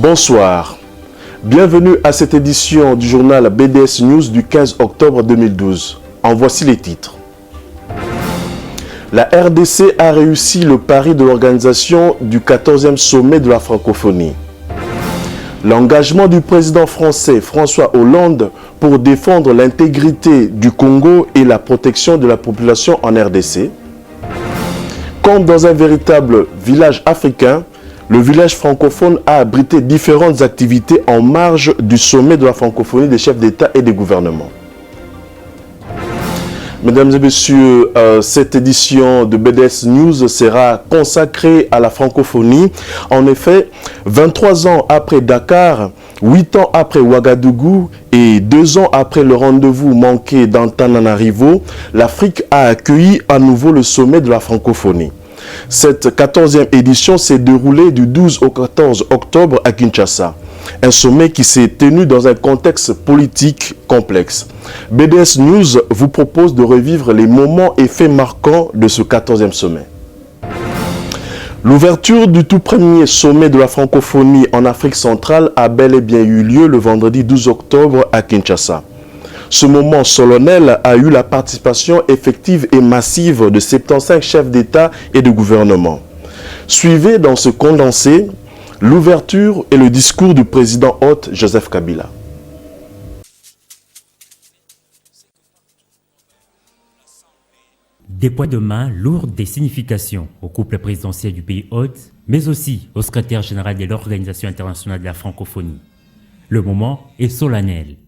Bonsoir, bienvenue à cette édition du journal BDS News du 15 octobre 2012. En voici les titres. La RDC a réussi le pari de l'organisation du 14e sommet de la francophonie. L'engagement du président français François Hollande pour défendre l'intégrité du Congo et la protection de la population en RDC. Comme dans un véritable village africain, le village francophone a abrité différentes activités en marge du sommet de la francophonie des chefs d'État et des gouvernements. Mesdames et messieurs, cette édition de BDS News sera consacrée à la francophonie. En effet, 23 ans après Dakar, 8 ans après Ouagadougou et 2 ans après le rendez-vous manqué d'Antananarivo, l'Afrique a accueilli à nouveau le sommet de la francophonie. Cette 14e édition s'est déroulée du 12 au 14 octobre à Kinshasa. Un sommet qui s'est tenu dans un contexte politique complexe. BDS News vous propose de revivre les moments et faits marquants de ce 14e sommet. L'ouverture du tout premier sommet de la francophonie en Afrique centrale a bel et bien eu lieu le vendredi 12 octobre à Kinshasa. Ce moment solennel a eu la participation effective et massive de 75 chefs d'État et de gouvernement. Suivez dans ce condensé l'ouverture et le discours du président hôte Joseph Kabila. Des points de main lourds des significations au couple présidentiel du pays hôte, mais aussi au secrétaire général de l'Organisation internationale de la francophonie. Le moment est solennel.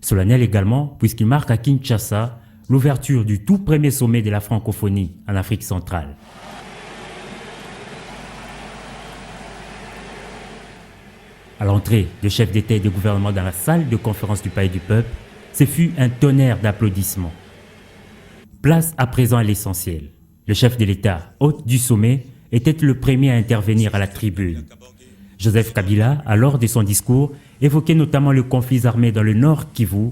Solennel également puisqu'il marque à Kinshasa l'ouverture du tout premier sommet de la francophonie en Afrique centrale. À l'entrée de chefs d'État et de gouvernement dans la salle de conférence du Palais du Peuple, ce fut un tonnerre d'applaudissements. Place à présent à l'essentiel. Le chef de l'État, hôte du sommet, était le premier à intervenir à la tribune. Joseph Kabila, lors de son discours, évoquait notamment le conflit armé dans le Nord Kivu,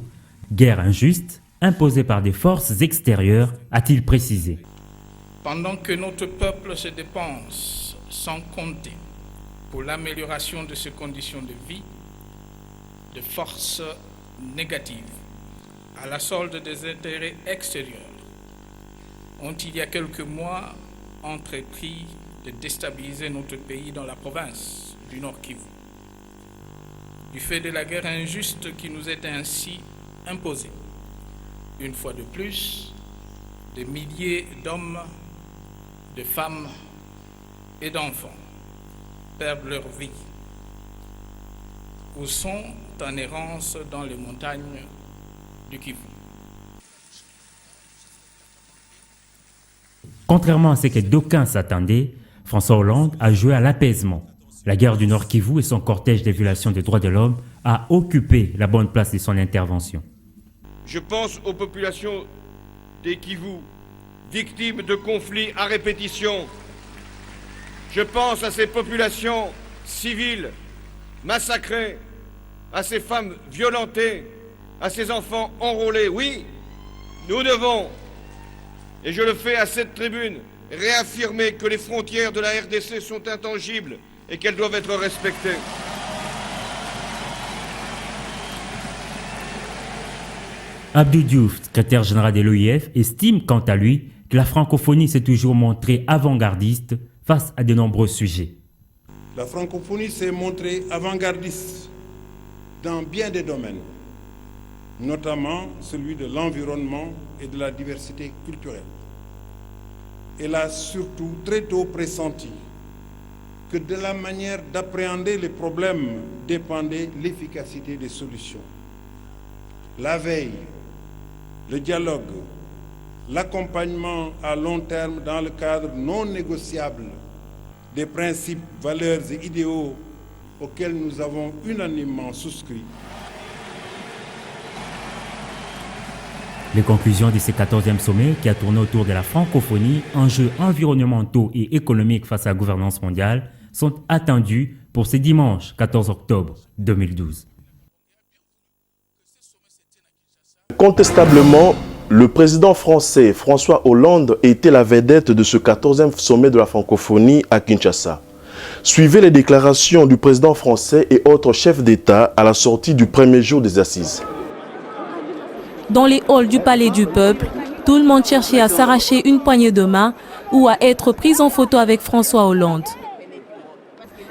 guerre injuste, imposée par des forces extérieures, a-t-il précisé. Pendant que notre peuple se dépense sans compter pour l'amélioration de ses conditions de vie, de forces négatives à la solde des intérêts extérieurs ont il y a quelques mois entrepris de déstabiliser notre pays dans la province du Nord Kivu. Du fait de la guerre injuste qui nous est ainsi imposée, une fois de plus, des milliers d'hommes, de femmes et d'enfants perdent leur vie ou sont en errance dans les montagnes du Kivu. Contrairement à ce que d'aucuns s'attendaient, François Hollande a joué à l'apaisement. La guerre du Nord Kivu et son cortège de violations des droits de l'homme a occupé la bonne place de son intervention. Je pense aux populations des Kivu, victimes de conflits à répétition. Je pense à ces populations civiles massacrées, à ces femmes violentées, à ces enfants enrôlés. Oui, nous devons, et je le fais à cette tribune, réaffirmer que les frontières de la RDC sont intangibles et qu'elles doivent être respectées. Abdou Diouf, secrétaire général de l'OIF, estime quant à lui que la francophonie s'est toujours montrée avant-gardiste face à de nombreux sujets. La francophonie s'est montrée avant-gardiste dans bien des domaines, notamment celui de l'environnement et de la diversité culturelle. Elle a surtout très tôt pressenti que de la manière d'appréhender les problèmes dépendait l'efficacité des solutions. La veille, le dialogue, l'accompagnement à long terme dans le cadre non négociable des principes, valeurs et idéaux auxquels nous avons unanimement souscrit. Les conclusions de ce 14e sommet qui a tourné autour de la francophonie, enjeux environnementaux et économiques face à la gouvernance mondiale, sont attendues pour ce dimanche 14 octobre 2012. Incontestablement, le président français François Hollande était la vedette de ce 14e sommet de la francophonie à Kinshasa. Suivez les déclarations du président français et autres chefs d'État à la sortie du premier jour des assises. Dans les halls du Palais du Peuple, tout le monde cherchait à s'arracher une poignée de main ou à être pris en photo avec François Hollande.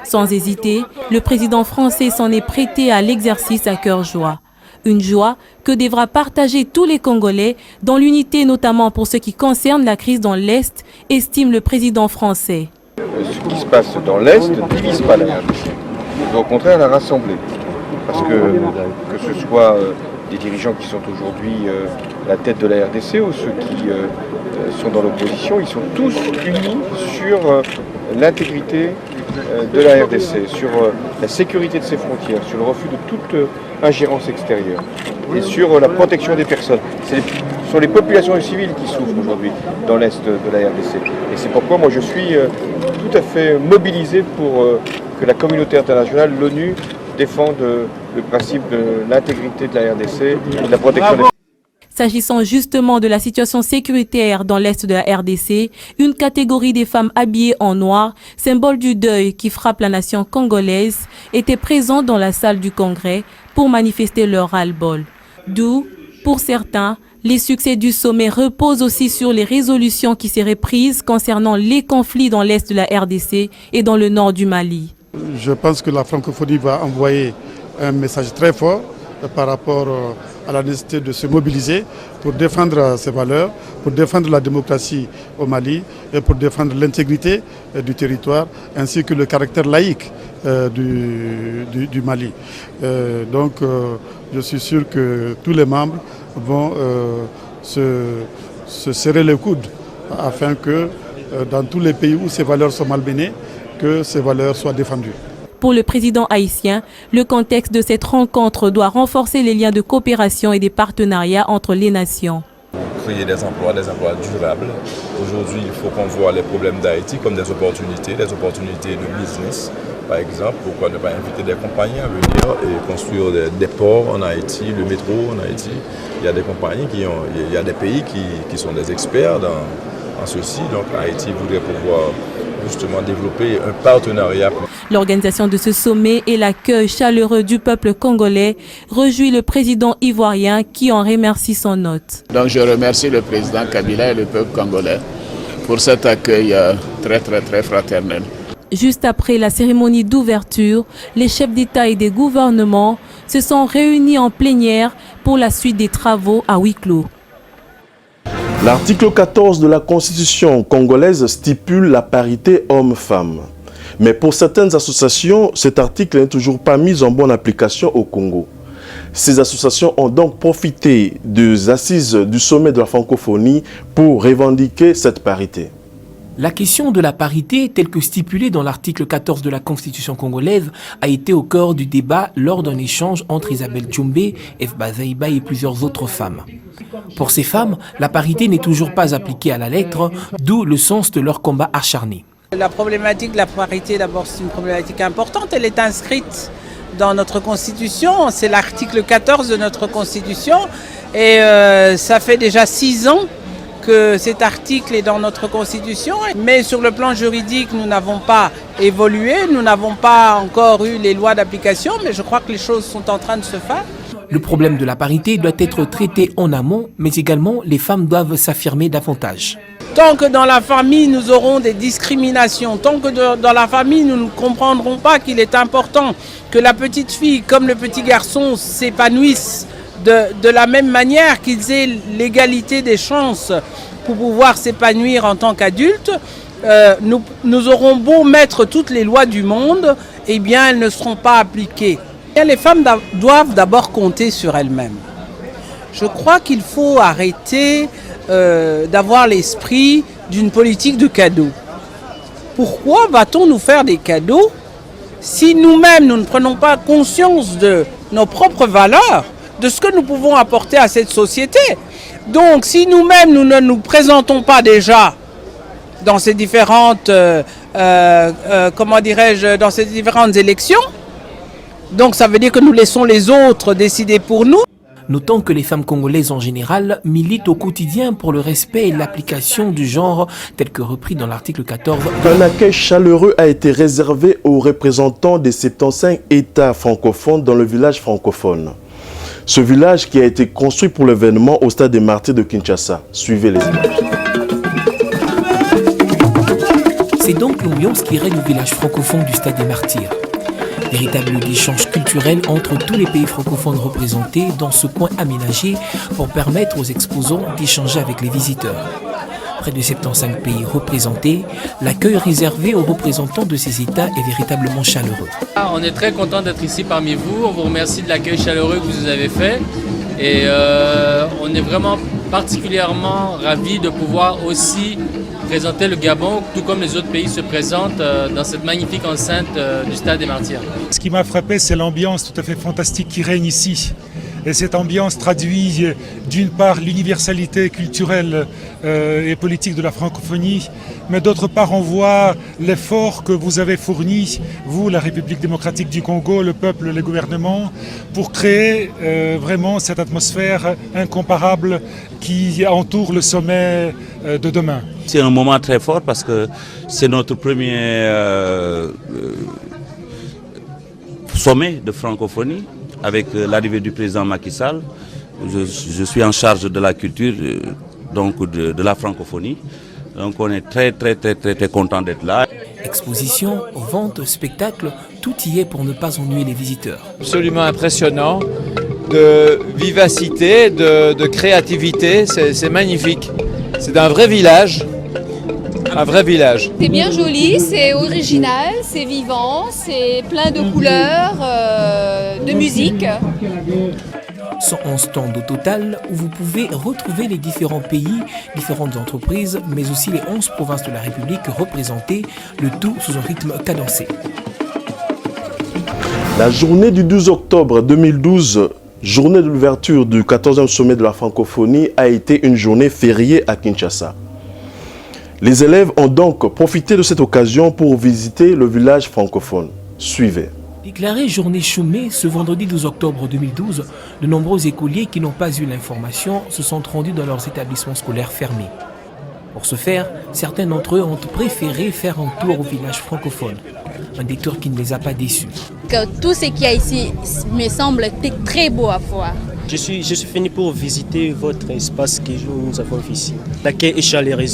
Sans hésiter, le président français s'en est prêté à l'exercice à cœur joie. Une joie que devra partager tous les Congolais, dans l'unité notamment pour ce qui concerne la crise dans l'Est, estime le président français. Ce qui se passe dans l'Est ne divise pas la RDC. Il doit au contraire la rassembler. Parce que ce soit des dirigeants qui sont aujourd'hui à la tête de la RDC ou ceux qui sont dans l'opposition, ils sont tous unis sur l'intégrité de la RDC, sur la sécurité de ses frontières, sur le refus de toute ingérence extérieure et sur la protection des personnes. Ce sont les populations civiles qui souffrent aujourd'hui dans l'Est de la RDC. Et c'est pourquoi moi je suis tout à fait mobilisé pour que la communauté internationale, l'ONU, défende le principe de l'intégrité de la RDC et de la protection des personnes. S'agissant justement de la situation sécuritaire dans l'Est de la RDC, une catégorie des femmes habillées en noir, symbole du deuil qui frappe la nation congolaise, était présente dans la salle du Congrès pour manifester leur ras-le-bol. D'où, pour certains, les succès du sommet reposent aussi sur les résolutions qui seraient prises concernant les conflits dans l'Est de la RDC et dans le nord du Mali. Je pense que la francophonie va envoyer un message très fort par rapport à la nécessité de se mobiliser pour défendre ses valeurs, pour défendre la démocratie au Mali et pour défendre l'intégrité du territoire ainsi que le caractère laïque du Mali. Donc je suis sûr que tous les membres vont se serrer les coudes afin que dans tous les pays où ces valeurs sont malmenées, que ces valeurs soient défendues. Pour le président haïtien, le contexte de cette rencontre doit renforcer les liens de coopération et des partenariats entre les nations. Créer des emplois durables. Aujourd'hui, il faut qu'on voit les problèmes d'Haïti comme des opportunités de business. Par exemple, pourquoi ne pas inviter des compagnies à venir et construire des ports en Haïti, le métro en Haïti. Il y a des compagnies il y a des pays qui sont des experts en ceci. Donc Haïti voudrait pouvoir justement développer un partenariat. L'organisation de ce sommet et l'accueil chaleureux du peuple congolais réjouit le président ivoirien qui en remercie son hôte. Donc je remercie le président Kabila et le peuple congolais pour cet accueil très fraternel. Juste après la cérémonie d'ouverture, les chefs d'État et des gouvernements se sont réunis en plénière pour la suite des travaux à huis clos. L'article 14 de la Constitution congolaise stipule la parité homme-femme. Mais pour certaines associations, cet article n'est toujours pas mis en bonne application au Congo. Ces associations ont donc profité des assises du sommet de la francophonie pour revendiquer cette parité. La question de la parité, telle que stipulée dans l'article 14 de la Constitution congolaise, a été au cœur du débat lors d'un échange entre Isabelle Djoumbé, Efba Zaïba et plusieurs autres femmes. Pour ces femmes, la parité n'est toujours pas appliquée à la lettre, d'où le sens de leur combat acharné. La problématique de la parité, d'abord, c'est une problématique importante. Elle est inscrite dans notre Constitution. C'est l'article 14 de notre Constitution. Et ça fait déjà 6 ans que cet article est dans notre Constitution. Mais sur le plan juridique, nous n'avons pas évolué. Nous n'avons pas encore eu les lois d'application. Mais je crois que les choses sont en train de se faire. Le problème de la parité doit être traité en amont, mais également les femmes doivent s'affirmer davantage. Tant que dans la famille, nous aurons des discriminations, tant que dans la famille, nous ne comprendrons pas qu'il est important que la petite fille comme le petit garçon s'épanouissent de la même manière, qu'ils aient l'égalité des chances pour pouvoir s'épanouir en tant qu'adultes, nous aurons beau mettre toutes les lois du monde, eh bien elles ne seront pas appliquées. Les femmes doivent d'abord compter sur elles-mêmes. Je crois qu'il faut arrêter d'avoir l'esprit d'une politique de cadeaux. Pourquoi va-t-on nous faire des cadeaux si nous-mêmes nous ne prenons pas conscience de nos propres valeurs, de ce que nous pouvons apporter à cette société? Donc si nous-mêmes nous ne nous présentons pas déjà dans ces différentes, dans ces différentes élections, donc ça veut dire que nous laissons les autres décider pour nous. Notons que les femmes congolaises en général militent au quotidien pour le respect et l'application du genre tel que repris dans l'article 14. Un accueil chaleureux a été réservé aux représentants des 75 États francophones dans le village francophone. Ce village qui a été construit pour l'événement au stade des Martyrs de Kinshasa. Suivez les images. C'est donc l'ambiance qui règne au village francophone du stade des Martyrs. Véritable échange culturel entre tous les pays francophones représentés dans ce coin aménagé pour permettre aux exposants d'échanger avec les visiteurs. Près de 75 pays représentés, l'accueil réservé aux représentants de ces États est véritablement chaleureux. On est très content d'être ici parmi vous. On vous remercie de l'accueil chaleureux que vous nous avez fait. Et on est vraiment particulièrement ravis de pouvoir aussi présenter le Gabon, tout comme les autres pays se présentent dans cette magnifique enceinte du Stade des Martyrs. Ce qui m'a frappé, c'est l'ambiance tout à fait fantastique qui règne ici. Et cette ambiance traduit d'une part l'universalité culturelle et politique de la francophonie, mais d'autre part on voit l'effort que vous avez fourni, vous, la République démocratique du Congo, le peuple, les gouvernements, pour créer vraiment cette atmosphère incomparable qui entoure le sommet de demain. C'est un moment très fort parce que c'est notre premier sommet de francophonie avec l'arrivée du président Macky Sall. Je suis en charge de la culture, donc de la francophonie. Donc on est très content d'être là. Exposition, vente, spectacle, tout y est pour ne pas ennuyer les visiteurs. Absolument impressionnant, de vivacité, de créativité, c'est magnifique. C'est un vrai village. Un vrai village. C'est bien joli, c'est original, c'est vivant, c'est plein de couleurs, de musique. 111 stands au total où vous pouvez retrouver les différents pays, différentes entreprises, mais aussi les 11 provinces de la République représentées, le tout sous un rythme cadencé. La journée du 12 octobre 2012, journée de l'ouverture du 14e sommet de la francophonie, a été une journée fériée à Kinshasa. Les élèves ont donc profité de cette occasion pour visiter le village francophone. Suivez. Déclaré journée chômée ce vendredi 12 octobre 2012, de nombreux écoliers qui n'ont pas eu l'information se sont rendus dans leurs établissements scolaires fermés. Pour ce faire, certains d'entre eux ont préféré faire un tour au village francophone, un détour qui ne les a pas déçus. Tout ce qu'il y a ici me semble très beau à voir. Je suis venu pour visiter votre espace que nous avons ici. L'accueil est chaleureux.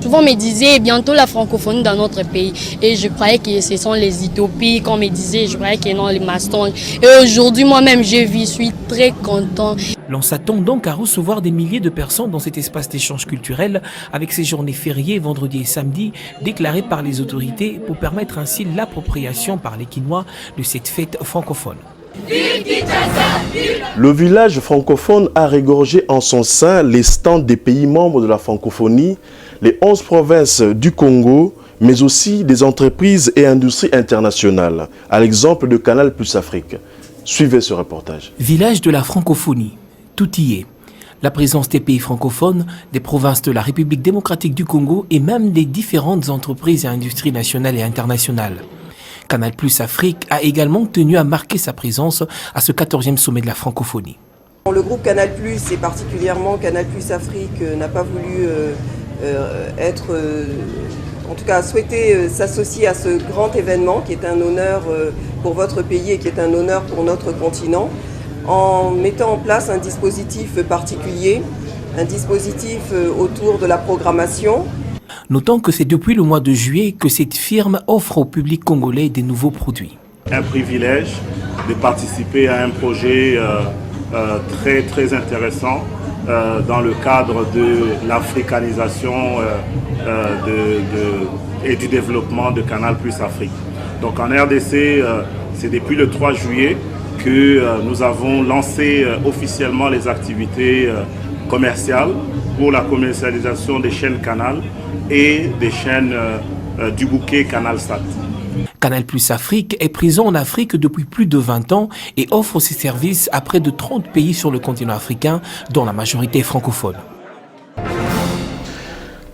Souvent on me disait bientôt la francophonie dans notre pays et je croyais que ce sont les utopies qu'on me disait, je croyais que non les mastons. Et aujourd'hui moi-même je suis très content. L'on s'attend donc à recevoir des milliers de personnes dans cet espace d'échange culturel avec ces journées fériées vendredi et samedi déclarées par les autorités pour permettre ainsi l'appropriation par les Kinois de cette fête francophone. Le village francophone a régorgé en son sein les stands des pays membres de la francophonie, les 11 provinces du Congo, mais aussi des entreprises et industries internationales, à l'exemple de Canal Plus Afrique. Suivez ce reportage. Village de la francophonie, tout y est. La présence des pays francophones, des provinces de la République démocratique du Congo et même des différentes entreprises et industries nationales et internationales. Canal Plus Afrique a également tenu à marquer sa présence à ce 14e sommet de la francophonie. Le groupe Canal Plus et particulièrement Canal Plus Afrique n'a pas voulu en tout cas souhaiter s'associer à ce grand événement qui est un honneur pour votre pays et qui est un honneur pour notre continent en mettant en place un dispositif particulier, un dispositif autour de la programmation. Notons que c'est depuis le mois de juillet que cette firme offre au public congolais des nouveaux produits. Un privilège de participer à un projet très intéressant dans le cadre de l'africanisation et du développement de Canal Plus Afrique. Donc en RDC, c'est depuis le 3 juillet que nous avons lancé officiellement les activités commerciales pour la commercialisation des chaînes Canal et des chaînes du bouquet Canal Sat. Canal Plus Afrique est présent en Afrique depuis plus de 20 ans et offre ses services à près de 30 pays sur le continent africain, dont la majorité francophone.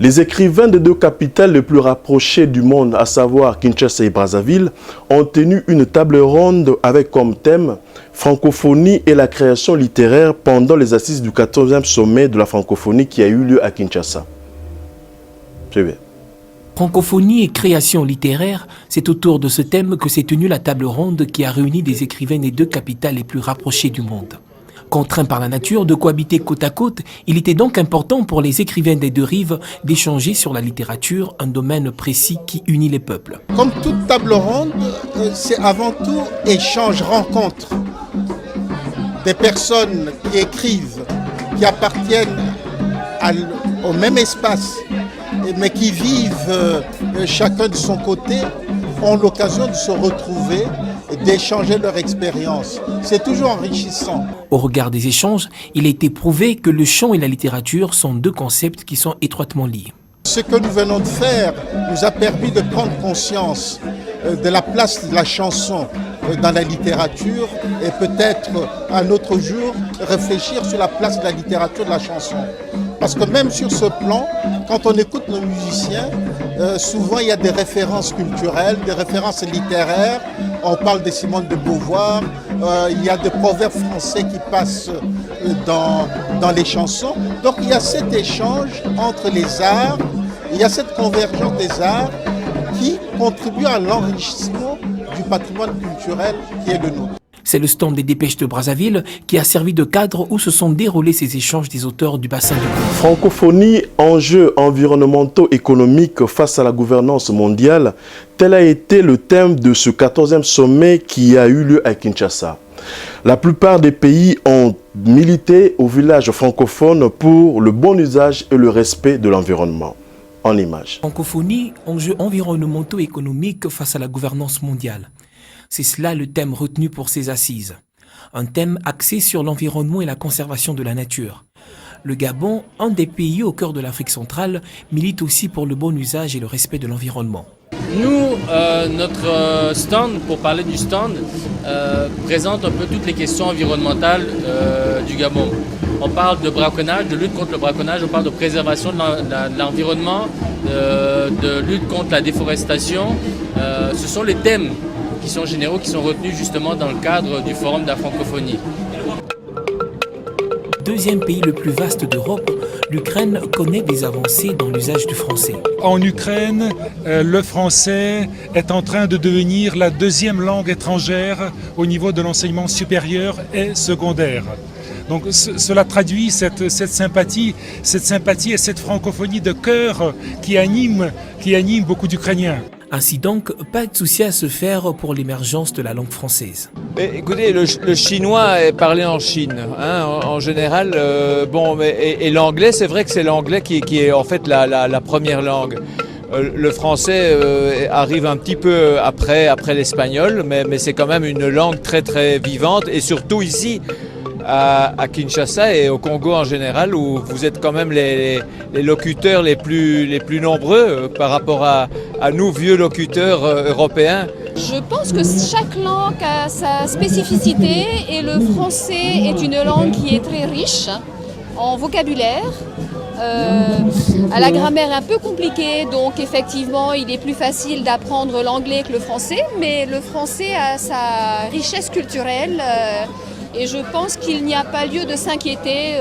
Les écrivains des deux capitales les plus rapprochées du monde, à savoir Kinshasa et Brazzaville, ont tenu une table ronde avec comme thème « francophonie et la création littéraire pendant les assises du 14e sommet de la francophonie qui a eu lieu à Kinshasa. C'est bien. Francophonie et création littéraire, c'est autour de ce thème que s'est tenue la table ronde qui a réuni des écrivains des deux capitales les plus rapprochées du monde. Contraints par la nature de cohabiter côte à côte, il était donc important pour les écrivains des deux rives d'échanger sur la littérature, un domaine précis qui unit les peuples. Comme toute table ronde, c'est avant tout échange, rencontre. Des personnes qui écrivent, qui appartiennent au même espace, mais qui vivent chacun de son côté, ont l'occasion de se retrouver, d'échanger leur expérience. C'est toujours enrichissant. Au regard des échanges, il a été prouvé que le chant et la littérature sont deux concepts qui sont étroitement liés. Ce que nous venons de faire nous a permis de prendre conscience de la place de la chanson dans la littérature et peut-être un autre jour réfléchir sur la place de la littérature de la chanson. Parce que même sur ce plan, quand on écoute nos musiciens, souvent il y a des références culturelles, des références littéraires. On parle de Simone de Beauvoir, il y a des proverbes français qui passent dans les chansons. Donc il y a cet échange entre les arts, il y a cette convergence des arts qui contribue à l'enrichissement du patrimoine culturel qui est le nôtre. C'est le stand des Dépêches de Brazzaville qui a servi de cadre où se sont déroulés ces échanges des auteurs du bassin du Congo. Francophonie, enjeux environnementaux économiques face à la gouvernance mondiale, tel a été le thème de ce 14e sommet qui a eu lieu à Kinshasa. La plupart des pays ont milité au village francophone pour le bon usage et le respect de l'environnement. En image. Francophonie, enjeux environnementaux économiques face à la gouvernance mondiale. C'est cela le thème retenu pour ces assises. Un thème axé sur l'environnement et la conservation de la nature. Le Gabon, un des pays au cœur de l'Afrique centrale, milite aussi pour le bon usage et le respect de l'environnement. Nous, notre stand, pour parler du stand, présente un peu toutes les questions environnementales du Gabon. On parle de braconnage, de lutte contre le braconnage, on parle de préservation de l'environnement, de lutte contre la déforestation. Ce sont les thèmes qui sont généraux, qui sont retenus justement dans le cadre du Forum de la francophonie. Deuxième pays le plus vaste d'Europe, l'Ukraine connaît des avancées dans l'usage du français. En Ukraine, le français est en train de devenir la deuxième langue étrangère au niveau de l'enseignement supérieur et secondaire. Donc cela traduit cette sympathie et cette francophonie de cœur qui anime beaucoup d'Ukrainiens. Ainsi donc, pas de souci à se faire pour l'émergence de la langue française. Écoutez, le chinois est parlé en Chine, hein, en général. Et l'anglais, c'est vrai que c'est l'anglais qui est en fait la première langue. Le français arrive un petit peu après l'espagnol, mais c'est quand même une langue très très vivante, et surtout ici à Kinshasa et au Congo en général, où vous êtes quand même les locuteurs les plus nombreux par rapport à nous vieux locuteurs européens. Je pense que chaque langue a sa spécificité et le français est une langue qui est très riche en vocabulaire. À la grammaire un peu compliquée, donc effectivement il est plus facile d'apprendre l'anglais que le français, mais le français a sa richesse culturelle et je pense qu'il n'y a pas lieu de s'inquiéter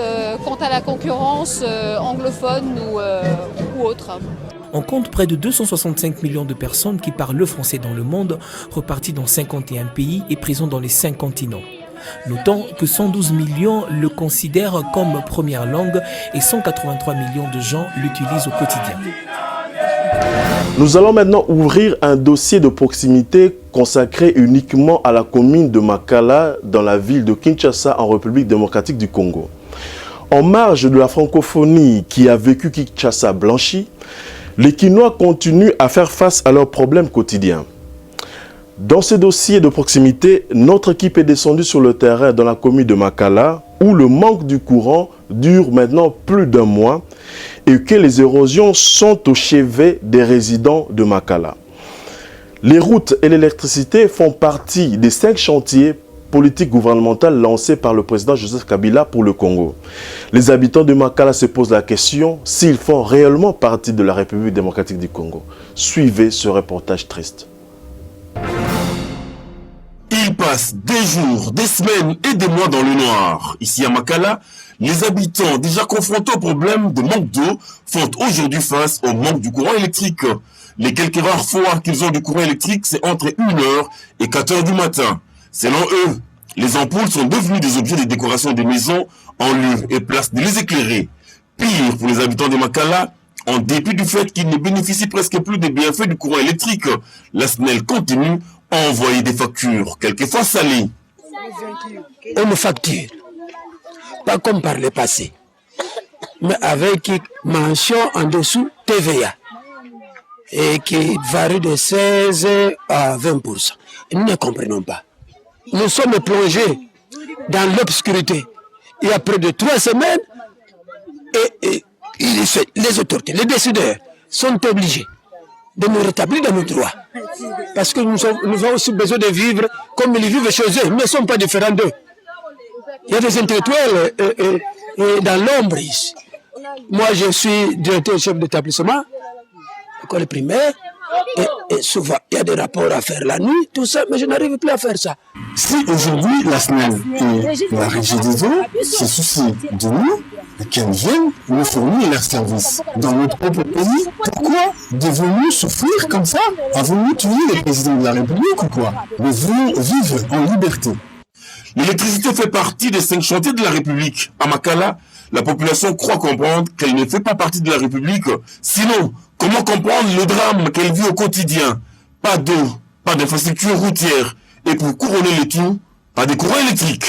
quant à la concurrence anglophone ou autre. On compte près de 265 millions de personnes qui parlent le français dans le monde, repartis dans 51 pays et présents dans les 5 continents. Notons que 112 millions le considèrent comme première langue et 183 millions de gens l'utilisent au quotidien. Nous allons maintenant ouvrir un dossier de proximité consacré uniquement à la commune de Makala dans la ville de Kinshasa en République démocratique du Congo. En marge de la francophonie qui a vécu Kinshasa blanchi, les Kinois continuent à faire face à leurs problèmes quotidiens. Dans ce dossier de proximité, notre équipe est descendue sur le terrain dans la commune de Makala, où le manque du courant dure maintenant plus d'un mois et que les érosions sont au chevet des résidents de Makala. Les routes et l'électricité font partie des 5 chantiers politiques gouvernementaux lancés par le président Joseph Kabila pour le Congo. Les habitants de Makala se posent la question s'ils font réellement partie de la République démocratique du Congo. Suivez ce reportage triste. Il passe passent des jours, des semaines et des mois dans le noir. Ici à Makala, les habitants déjà confrontés au problème de manque d'eau font aujourd'hui face au manque du courant électrique. Les quelques rares fois qu'ils ont du courant électrique, c'est entre 1h et 4h du matin. Selon eux, les ampoules sont devenues des objets de décoration des maisons en lieu et place de les éclairer. Pire pour les habitants de Makala, en dépit du fait qu'ils ne bénéficient presque plus des bienfaits du courant électrique, la SNEL continue à envoyer des factures, quelquefois salées. On me facture, pas comme par le passé, mais avec mention en dessous TVA, et qui varie de 16 à 20%. Nous ne comprenons pas. Nous sommes plongés dans l'obscurité. Il y a près de 3 semaines, et les autorités, les décideurs sont obligés de nous rétablir dans nos droits. Parce que nous avons aussi besoin de vivre comme ils vivent chez eux. Nous ne sommes pas différents d'eux. Il y a des intellectuels dans l'ombre ici. Moi, je suis directeur chef d'établissement, école primaire, et souvent, il y a des rapports à faire la nuit, tout ça, mais je n'arrive plus à faire ça. Si aujourd'hui, la SNEL et la Régie des eaux se soucient de nous, qu'elles viennent nous fournir leurs services dans notre propre pays, pourquoi devons-nous souffrir comme ça? Avons-nous tué le président de la République ou quoi? Nous voulons vivre en liberté. L'électricité fait partie des 5 chantiers de la République. À Makala, la population croit comprendre qu'elle ne fait pas partie de la République. Sinon, comment comprendre le drame qu'elle vit au quotidien? Pas d'eau, pas d'infrastructure routière, et pour couronner le tout, pas de courant électrique.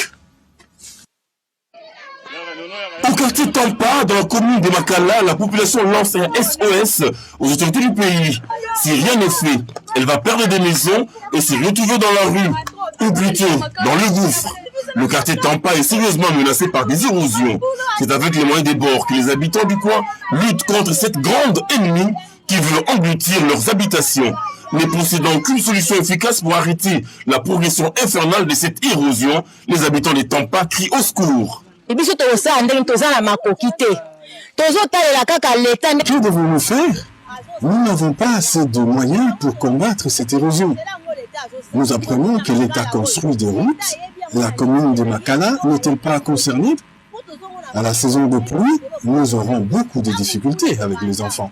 Au quartier Tampa, dans la commune de Makala, la population lance un SOS aux autorités du pays. Si rien n'est fait, elle va perdre des maisons et se retrouver dans la rue, ou plutôt dans le gouffre. Le quartier Tampa est sérieusement menacé par des érosions. C'est avec les moyens des bords que les habitants du coin luttent contre cette grande ennemie qui veut engloutir leurs habitations. Ne possédant qu'une solution efficace pour arrêter la progression infernale de cette érosion, les habitants de Tampa crient au secours. Que devons-nous faire? Nous n'avons pas assez de moyens pour combattre cette érosion. Nous apprenons que l'État construit des routes. La commune de Makala n'est-elle pas concernée? À la saison de pluie, nous aurons beaucoup de difficultés avec les enfants.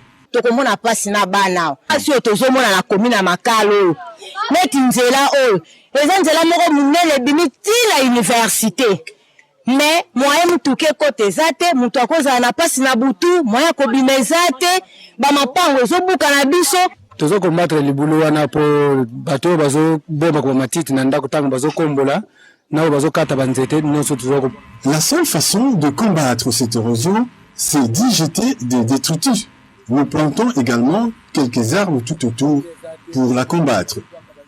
Mais moyen mutuke kote zate mutu akoza na pasi na butu moyen kobimeza te ba mapango ezobuka na biso tozo combattre libulu wana po bato bazo bomba ko matiti na ndako tango bazo kombola na bazo kata banzete nyonso tozo. La seule façon de combattre cette érosion, c'est d'y jeter des détritus. Nous plantons également quelques arbres tout autour pour la combattre.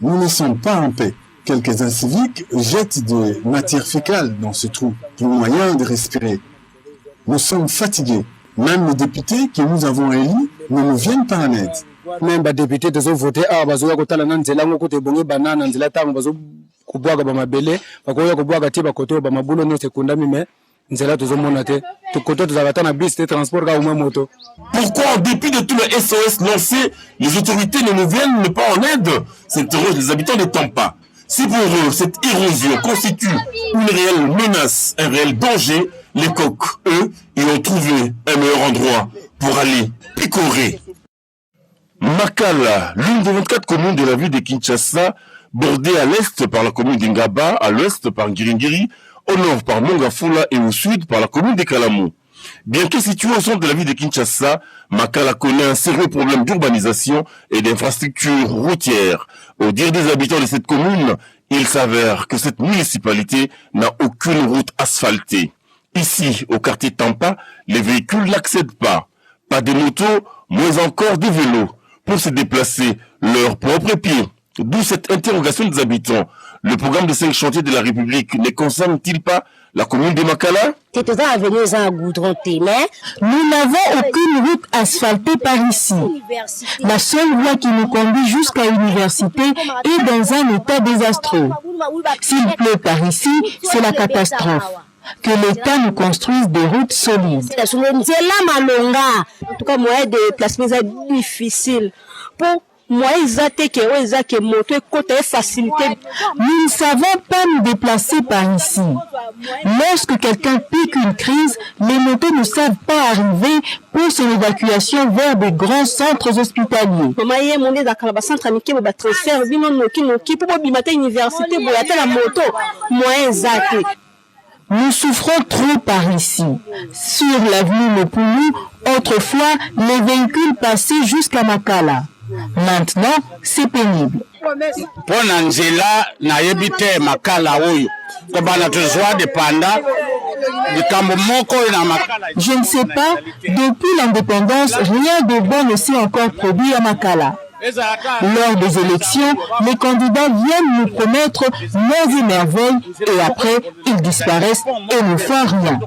Nous ne sommes pas en paix. Quelques inciviques jettent des matières fécales dans ce trou, pour moyen de respirer. Nous sommes fatigués. Même les députés que nous avons élus ne nous viennent pas en aide. Même les députés qui ont voté, bazo kotala na nzela ngoko te bonge banana nzela tango bazo kubwaga ba mabele bakoya kubwaga ti bakoto ba mabulo no sekunda mime nzela tozo mona te to koto to zabata na bus de transport ka uma moto. Pourquoi en dépit de tous les SOS lancés, les autorités ne nous viennent pas en aide? S'interrogent les habitants de Tampa. Si pour eux, cette érosion constitue une réelle menace, un réel danger, les coqs, eux, y ont trouvé un meilleur endroit pour aller picorer. Makala, l'une des 24 communes de la ville de Kinshasa, bordée à l'est par la commune d'Ingaba, à l'ouest par Ngiringiri, au nord par Mongafula et au sud par la commune de Kalamu. Bien que située au centre de la ville de Kinshasa, Makala connaît un sérieux problème d'urbanisation et d'infrastructures routières. Au dire des habitants de cette commune, il s'avère que cette municipalité n'a aucune route asphaltée. Ici, au quartier Tampa, les véhicules n'accèdent pas. Pas de motos, moins encore de vélos. Pour se déplacer, leurs propres pieds. D'où cette interrogation des habitants. Le programme de 5 chantiers de la République ne concerne-t-il pas la commune de Makala? Nous n'avons aucune route asphaltée par ici. La seule voie qui nous conduit jusqu'à l'université est dans un état désastreux. S'il pleut par ici, c'est la catastrophe. Que l'État nous construise des routes solides. C'est là malonga. En tout cas, moyen de déplacement est difficile. Pour Nous ne savons pas nous déplacer par ici. Lorsque quelqu'un pique une crise, les motos ne savent pas arriver pour son évacuation vers de grands centres hospitaliers. Nous souffrons trop par ici. Sur l'avenue Mopoulou, autrefois, les véhicules passaient jusqu'à Makala. Maintenant, c'est pénible. Je ne sais pas, depuis l'indépendance, rien de bon ne s'est encore produit à Makala. Lors des élections, les candidats viennent nous promettre monts et merveilles et après, ils disparaissent et ne font rien.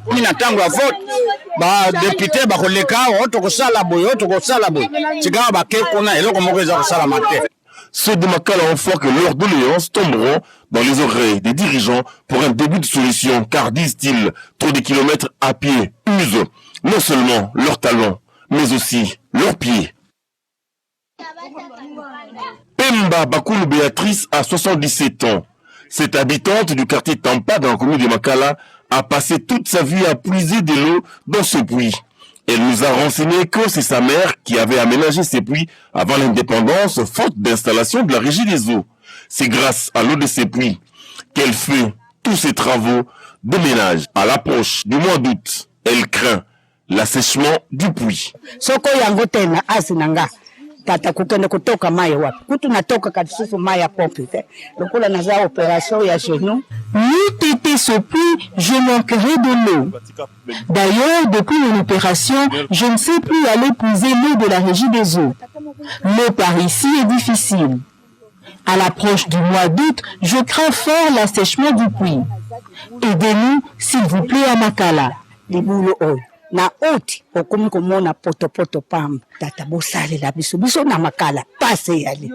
Ceux de Makala ont foi que leurs doléances tomberont dans les oreilles des dirigeants pour un début de solution, car disent-ils, trop de kilomètres à pied usent non seulement leurs talons, mais aussi leurs pieds. Pemba Bakulu Béatrice a 77 ans. Cette habitante du quartier Tampa dans la commune de Makala a passé toute sa vie à puiser de l'eau dans ce puits. Elle nous a renseigné que c'est sa mère qui avait aménagé ces puits avant l'indépendance, faute d'installation de la régie des eaux. C'est grâce à l'eau de ces puits qu'elle fait tous ses travaux de ménage. À l'approche du mois d'août, elle craint l'assèchement du puits. Tata kukende kutoka maji wapi? Kutu natoka katisusu maji ya pompe. Lokula naza opération ya genou. N'eût été ce puits, je manquerais de l'eau. D'ailleurs, depuis mon opération, je ne sais plus aller puiser l'eau de la régie des eaux. L'eau par ici est difficile. À l'approche du mois d'août, je crains fort l'assèchement du puits. Aidez-nous, s'il vous plaît, à Makala. Les boulots na oti okomi komona poto pamba tata bosale la biso na Makala passe yale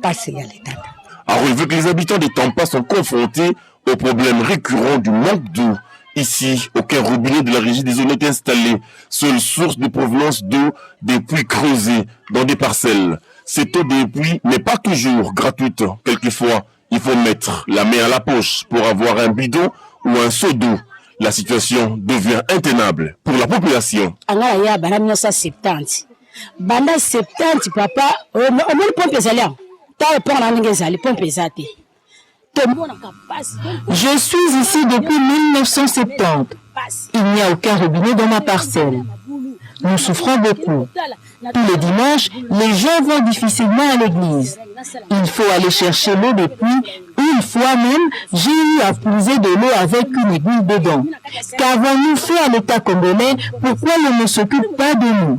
tata. A relevé que les habitants des Tampa sont confrontés au problème récurrent du manque d'eau. Ici, aucun robinet de la régie des eaux n'est installé. Seule source de provenance d'eau, des puits creusés dans des parcelles. Cette eau des puits n'est pas toujours gratuite. Quelquefois, il faut mettre la main à la poche pour avoir un bidon ou un seau d'eau. La situation devient intenable pour la population. Papa, je suis ici depuis 1970. Il n'y a aucun robinet dans ma parcelle. Nous souffrons beaucoup. Tous les dimanches, les gens vont difficilement à l'église. Il faut aller chercher l'eau des puits. Une fois même, j'ai eu à puiser de l'eau avec une aiguille dedans. Qu'avons-nous fait à l'État congolais? Pourquoi on ne s'occupe pas de nous?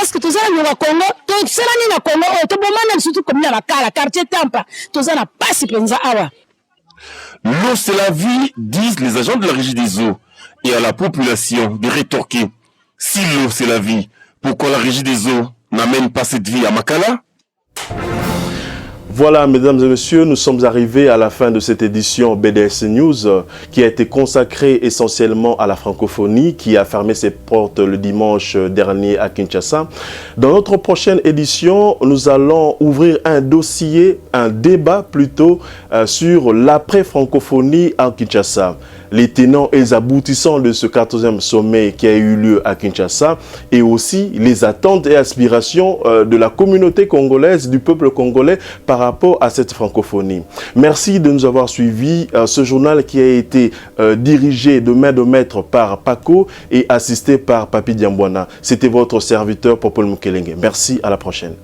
Est-ce que tu as le Congo? Tu as le Congo? Tu as surtout comme la quartier Tampa. Tu as pas si awa. L'eau, c'est la vie, disent les agents de la régie des eaux. Et à la population de rétorquer. Si l'eau, c'est la vie, pourquoi la régie des eaux n'amène pas cette vie à Makala? Voilà, mesdames et messieurs, nous sommes arrivés à la fin de cette édition BDS News qui a été consacrée essentiellement à la francophonie, qui a fermé ses portes le dimanche dernier à Kinshasa. Dans notre prochaine édition, nous allons ouvrir un dossier, un débat plutôt, sur l'après-francophonie à Kinshasa. Les tenants et les aboutissants de ce 14e sommet qui a eu lieu à Kinshasa et aussi les attentes et aspirations de la communauté congolaise, du peuple congolais par rapport à cette francophonie. Merci de nous avoir suivis. Ce journal qui a été dirigé de main de maître par Paco et assisté par Papi Diambouana. C'était votre serviteur Popol Mukelenge. Merci, à la prochaine.